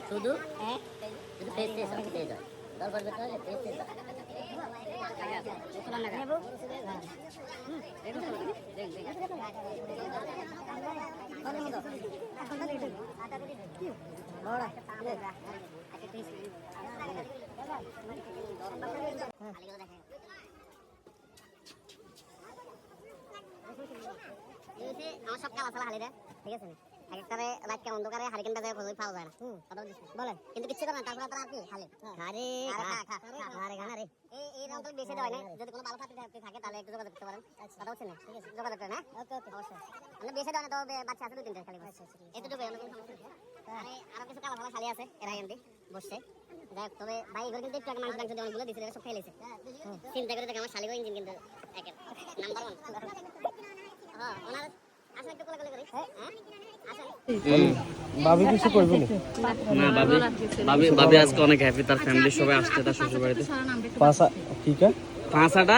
শুধু তারপর আমার সব কালা সালা হালিরা ঠিক আছে এক একটারে রাত অন্ধকারে হারিকেন বাজারে ফজল পাওয়া যায় না বলেন কিন্তু কিছু করে না তারপরে তারা আপনি খালি আরে আরে গানা রে এই রাউন্ড বেশি দেওয়া না যদি কোনো ভালো পার্টি থাকে তাহলে একটু যোগাযোগ করতে পারেন কথা হচ্ছে না ঠিক আছে যোগাযোগ করেন হ্যাঁ ওকে অবশ্যই আমরা বেশি দেওয়া না তো বাচ্চা আছে 2-3টা খালি বাচ্চা আছে এতটুকু আমরা কোনো সমস্যা আরে আরো কিছু কালা সালা খালি আছে এরা এন্ডি বসে যাই তবে ভাই এগুলো কিন্তু একটু মাংস টাংস দিয়ে অনেকগুলো দিয়েছে সব খেলেছে চিন্তা করে দেখে আমার শালিগো ইঞ্জিন কিন্তু একের নাম্বার 1 হ্যাঁ ওনার আসলে একটু কোলাকুলি করি হ্যাঁ ভাবি কিছু করবে না ভাবি আজকে অনেক হ্যাপি তার ফ্যামিলির সবাই আসছে তার শ্বশুর বাড়িতে পাঁচা ঠিক আছে পাঁচাটা